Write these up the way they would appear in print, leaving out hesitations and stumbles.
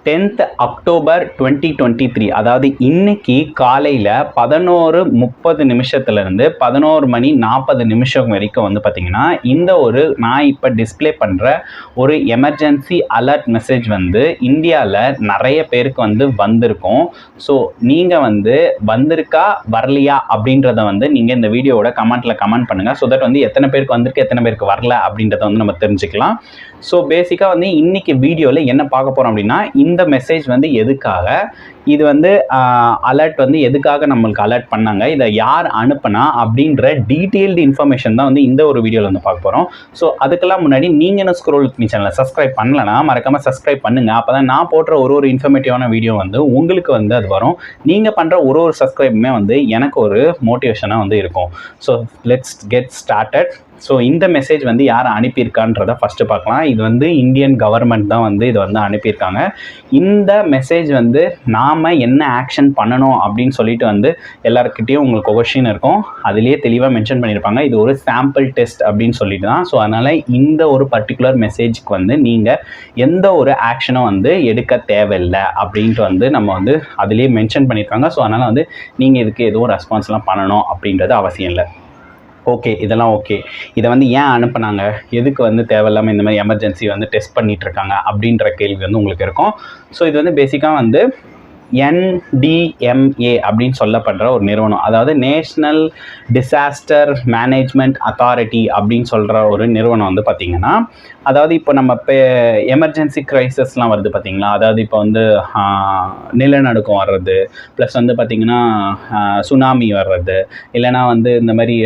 10th October 2023, அதாவது இன்னைக்கு காலையில் 11:30 நிமிஷத்துலேருந்து 11:40 வரைக்கும் வந்து பார்த்திங்கன்னா இந்த ஒரு நான் இப்போ டிஸ்பிளே பண்ணுற ஒரு எமர்ஜென்சி அலர்ட் மெசேஜ் வந்து இந்தியாவில் நிறைய பேருக்கு வந்து வந்திருக்கும். ஸோ நீங்கள் வந்து வந்திருக்கா வரலையா அப்படின்றத வந்து நீங்கள் இந்த வீடியோவோட கமெண்ட் பண்ணுங்கள். ஸோ தட் வந்து எத்தனை பேருக்கு வந்திருக்கு எத்தனை பேருக்கு வரல அப்படின்றத வந்து நம்ம தெரிஞ்சுக்கலாம். ஸோ பேசிக்காக வந்து இன்றைக்கி வீடியோவில் என்ன பார்க்க போகிறோம் அப்படின்னா, இந்த மெசேஜ் வந்து எதுக்காக, இது வந்து அலர்ட் வந்து எதுக்காக நம்மளுக்கு அலர்ட் பண்ணாங்க, இதை யார் அனுப்புனா அப்படின்ற டீட்டெயில்டு இன்ஃபர்மேஷன் தான் வந்து இந்த ஒரு வீடியோவில் வந்து பார்க்க போகிறோம். ஸோ அதுக்கெல்லாம் முன்னாடி நீங்கள் என்ன ஸ்க்ரோல் வித் மீ சேனலை சப்ஸ்கிரைப் பண்ணலன்னா மறக்காமல் சப்ஸ்கிரைப் பண்ணுங்கள். அப்போ தான் நான் போடுற ஒரு இன்ஃபர்மேட்டிவான வீடியோ வந்து உங்களுக்கு வந்து அது வரும். நீங்கள் பண்ணுற ஒரு சப்ஸ்கிரைப்புமே வந்து எனக்கு ஒரு மோட்டிவேஷனாக வந்து இருக்கும். So let's get started. So இந்த மெசேஜ் வந்து யார் அனுப்பியிருக்கான்றதை ஃபஸ்ட்டு பார்க்கலாம். இது வந்து இந்தியன் கவர்மெண்ட் தான் வந்து இதை வந்து அனுப்பியிருக்காங்க. இந்த மெசேஜ் வந்து நாம் என்ன ஆக்ஷன் பண்ணணும் அப்படின்னு சொல்லிட்டு வந்து எல்லாருக்கிட்டையும் உங்களுக்கு கொஷின் இருக்கும். அதுலேயே தெளிவாக மென்ஷன் பண்ணியிருப்பாங்க. இது ஒரு சாம்பிள் டெஸ்ட் அப்படின்னு சொல்லிட்டு தான். ஸோ அதனால் இந்த ஒரு பர்டிகுலர் மெசேஜ்க்கு வந்து நீங்கள் எந்த ஒரு ஆக்ஷனும் வந்து எடுக்க தேவையில்லை அப்படின்ட்டு வந்து நம்ம வந்து அதுலேயே மென்ஷன் பண்ணியிருக்காங்க. ஸோ அதனால் வந்து நீங்கள் இதுக்கு எதுவும் ரெஸ்பான்ஸ்லாம் பண்ணணும் அப்படின்றது அவசியம் இல்லை. ஓகே, இதெல்லாம் ஓகே. இதை வந்து ஏன் அனுப்புனாங்க, எதுக்கு வந்து தேவையில்லாமல் இந்த மாதிரி எமர்ஜென்சி வந்து டெஸ்ட் பண்ணிகிட்ருக்காங்க அப்படின்ற கேள்வி வந்து உங்களுக்கு இருக்கும். ஸோ இது வந்து பேசிக்காக வந்து NDMA அப்படின்னு சொல்லப்படுற ஒரு நிறுவனம், அதாவது நேஷ்னல் டிசாஸ்டர் மேனேஜ்மெண்ட் அத்தாரிட்டி அப்படின்னு சொல்கிற ஒரு நிறுவனம் வந்து பார்த்திங்கன்னா, அதாவது இப்போ நம்ம இப்போ எமர்ஜென்சி க்ரைசஸ்லாம் வருது பார்த்திங்களா, அதாவது இப்போ வந்து நிலநடுக்கம் வர்றது, ப்ளஸ் வந்து பார்த்திங்கன்னா சுனாமி வர்றது, இல்லைனா வந்து இந்த மாதிரி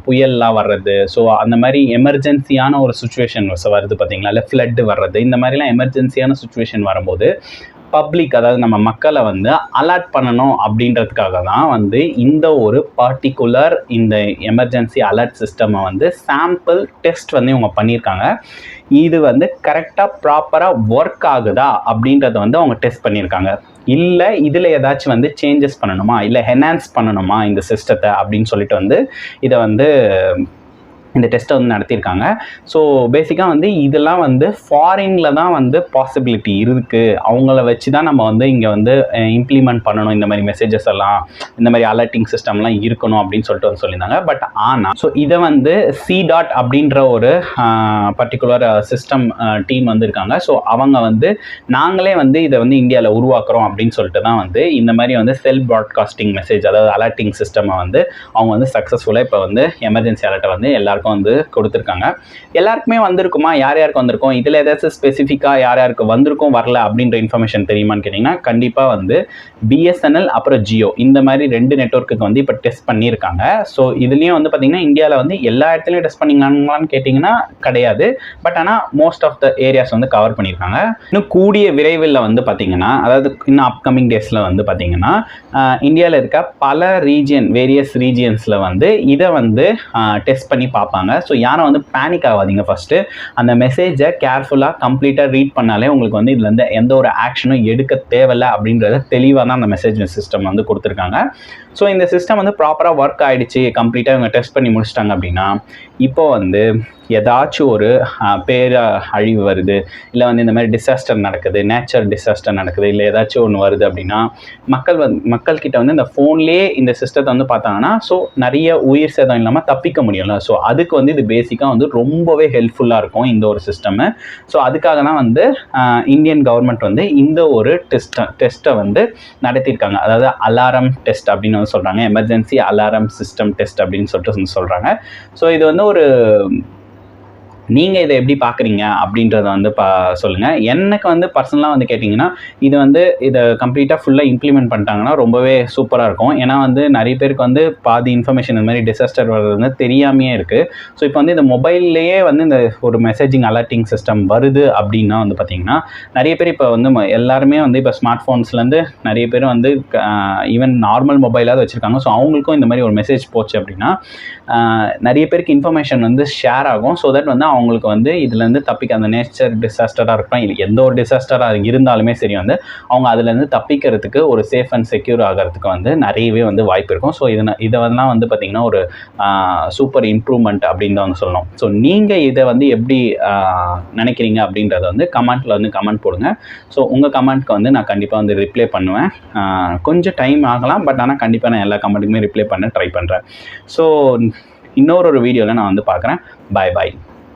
புயல்லாம் வர்றது. ஸோ அந்த மாதிரி எமர்ஜென்சியான ஒரு சுச்சுவேஷன் வருது பார்த்திங்களா, இல்லை ஃப்ளட்டு வர்றது, இந்த மாதிரிலாம் எமர்ஜென்சியான சுச்சுவேஷன் வரும்போது பப்ளிக், அதாவது நம்ம மக்களை வந்து அலர்ட் பண்ணணும் அப்படின்றதுக்காக தான் வந்து இந்த ஒரு பர்டிகுலர் இந்த எமர்ஜென்சி அலர்ட் சிஸ்டமை வந்து சாம்பிள் டெஸ்ட் வந்து இவங்க பண்ணியிருக்காங்க. இது வந்து கரெக்டாக ப்ராப்பராக ஒர்க் ஆகுதா அப்படின்றத வந்து அவங்க டெஸ்ட் பண்ணியிருக்காங்க. இல்லை இதில் ஏதாச்சும் வந்து சேஞ்சஸ் பண்ணணுமா, இல்லை என்ஹான்ஸ் பண்ணணுமா இந்த சிஸ்டத்தை அப்படின்னு சொல்லிட்டு வந்து இதை வந்து இந்த டெஸ்ட்டை வந்து நடத்தியிருக்காங்க. ஸோ பேசிக்காக வந்து இதெல்லாம் வந்து ஃபாரினில் தான் வந்து பாசிபிலிட்டி இருக்குது. அவங்கள வச்சு தான் நம்ம வந்து இங்கே வந்து இம்ப்ளிமெண்ட் பண்ணணும், இந்த மாதிரி மெசேஜஸ் எல்லாம், இந்த மாதிரி அலர்ட்டிங் சிஸ்டம்லாம் இருக்கணும் அப்படின்னு சொல்லிட்டு வந்து சொல்லியிருந்தாங்க. பட் ஆனால் ஸோ இதை வந்து CDOT அப்படின்ற ஒரு பர்டிகுலர் சிஸ்டம் டீம் வந்து இருக்காங்க. ஸோ அவங்க வந்து நாங்களே வந்து இதை வந்து இந்தியாவில் உருவாக்குறோம் அப்படின்னு சொல்லிட்டு தான் வந்து இந்த மாதிரி வந்து செல்ஃப் ப்ராட்காஸ்டிங் மெசேஜ், அதாவது அலர்ட்டிங் சிஸ்டமை வந்து அவங்க வந்து சக்ஸஸ்ஃபுல்லாக இப்போ வந்து எமர்ஜென்சி அலர்ட்டை வந்து எல்லாருக்கும் வந்து கொடுத்துருக்காங்க. எல்லாருக்குமே வந்திருக்குமா, யார் யாருக்கு வந்திருக்கும், இதில் ஏதாச்சும் ஸ்பெசிஃபிக்காக யார் யாருக்கு வந்திருக்கும் வரல அப்படின்ற இன்ஃபர்மேஷன் தெரியுமான்னு கேட்டிங்கன்னா, கண்டிப்பாக வந்து BSNL அப்புறம் ஜியோ இந்த மாதிரி 2 நெட்வொர்க்குக்கு வந்து இப்போ டெஸ்ட் பண்ணியிருக்காங்க. ஸோ இதுலேயும் வந்து பார்த்திங்கன்னா இந்தியாவில் வந்து எல்லா இடத்துலையும் டெஸ்ட் பண்ணிங்களான்னு கேட்டிங்கன்னா கிடையாது. பட் ஆனால் மோஸ்ட் ஆஃப் த ஏரியாஸ் வந்து கவர் பண்ணியிருக்காங்க. இன்னும் கூடிய விரைவில் வந்து பார்த்திங்கன்னா, அதாவது இன்னும் அப்கமிங் டேஸில் வந்து பார்த்திங்கன்னா இந்தியாவில் இருக்க பல வேரியஸ் ரீஜியன்ஸில் வந்து இதை வந்து டெஸ்ட் பண்ணி பார்ப்பாங்க. ஸோ யாரும் வந்து பேனிக் ஆகாதீங்க. ஃபஸ்ட்டு அந்த மெசேஜை கேர்ஃபுல்லாக கம்ப்ளீட்டாக ரீட் பண்ணாலே உங்களுக்கு வந்து இதில் வந்து எந்த ஒரு ஆக்ஷனும் எடுக்க தேவையில்லை அப்படின்றத தெளிவாக தான் அந்த மெசேஜ் சிஸ்டம் வந்து கொடுத்துருக்காங்க. ஸோ இந்த சிஸ்டம் வந்து ப்ராப்பராக ஒர்க் ஆகிடுச்சு, கம்ப்ளீட்டாக இவங்க டெஸ்ட் பண்ணி முடிச்சிட்டாங்க அப்படின்னா, இப்போ வந்து ஏதாச்சும் ஒரு அழிவு வருது, இல்லை வந்து இந்த மாதிரி டிசாஸ்டர் நடக்குது, நேச்சர் டிசாஸ்டர் நடக்குது, இல்லை ஏதாச்சும் ஒன்று வருது அப்படின்னா மக்கள்கிட்ட வந்து இந்த ஃபோன்லேயே இந்த சிஸ்டத்தை வந்து பார்த்தாங்கன்னா ஸோ நிறைய உயிர் சேதம் இல்லாமல் தப்பிக்க முடியும்ல. ஸோ அதுக்கு வந்து இது பேசிக்காக வந்து ரொம்பவே ஹெல்ப்ஃபுல்லாக இருக்கும் இந்த ஒரு சிஸ்டமு. ஸோ அதுக்காக தான் வந்து இந்தியன் கவர்மெண்ட் வந்து இந்த ஒரு டெஸ்ட்டை வந்து நடத்தியிருக்காங்க. அதாவது அலாரம் டெஸ்ட் அப்படின்னு வந்து சொல்கிறாங்க, எமர்ஜென்சி அலாரம் சிஸ்டம் டெஸ்ட் அப்படின்னு சொல்லிட்டு சொல்கிறாங்க. ஸோ இது வந்து ஒரு நீங்கள் இதை எப்படி பார்க்குறீங்க அப்படின்றத வந்து சொல்லுங்கள். எனக்கு வந்து பர்சனலாக வந்து கேட்டிங்கன்னா, இது வந்து இதை கம்ப்ளீட்டாக ஃபுல்லாக இம்ப்ளிமெண்ட் பண்ணிட்டாங்கன்னா ரொம்பவே சூப்பராக இருக்கும். ஏன்னா வந்து நிறைய பேருக்கு வந்து பாதி இன்ஃபர்மேஷன் இந்த மாதிரி டிசாஸ்டர் வர்றது வந்து தெரியாமையே இருக்குது. ஸோ இப்போ வந்து இந்த மொபைல்லையே வந்து இந்த ஒரு மெசேஜிங் அலர்ட்டிங் சிஸ்டம் வருது அப்படின்னா வந்து பார்த்திங்கன்னா, நிறைய பேர் இப்போ வந்து எல்லாருமே வந்து இப்போ ஸ்மார்ட் ஃபோன்ஸ்லேருந்து நிறைய பேர் வந்து ஈவன் நார்மல் மொபைலாவது வச்சுருக்காங்க. ஸோ அவங்களுக்கும் இந்த மாதிரி ஒரு மெசேஜ் போச்சு அப்படின்னா நிறைய பேருக்கு இன்ஃபர்மேஷன் வந்து ஷேர் ஆகும். ஸோ தட் வந்து அவங்களுக்கு வந்து இதுலேருந்து தப்பிக்க அந்த நேச்சர் டிசாஸ்டராக இருக்கட்டும், இல்லை எந்த ஒரு டிசாஸ்டராக இருந்தாலுமே சரி வந்து அவங்க அதுலேருந்து தப்பிக்கிறதுக்கு ஒரு சேஃப் அண்ட் செக்யூர் ஆகிறதுக்கு வந்து நிறையவே வந்து வாய்ப்பு இருக்கும். ஸோ இதெல்லாம் வந்து பார்த்திங்கன்னா ஒரு சூப்பர் இம்ப்ரூவ்மெண்ட் அப்படின்னு தான் வந்து சொல்லணும். ஸோ நீங்கள் இதை வந்து எப்படி நினைக்கிறீங்க அப்படின்றத வந்து கமெண்ட்டில் வந்து கமெண்ட் போடுங்க. ஸோ உங்கள் கமெண்ட்க்கு வந்து நான் கண்டிப்பாக வந்து ரிப்ளை பண்ணுவேன். கொஞ்சம் டைம் ஆகலாம், பட் ஆனால் கண்டிப்பாக நான் எல்லா கமெண்ட்டுக்குமே ரிப்ளை பண்ண ட்ரை பண்ணுறேன். ஸோ இன்னொரு வீடியோவில் நான் வந்து பார்க்குறேன். பாய் பாய்.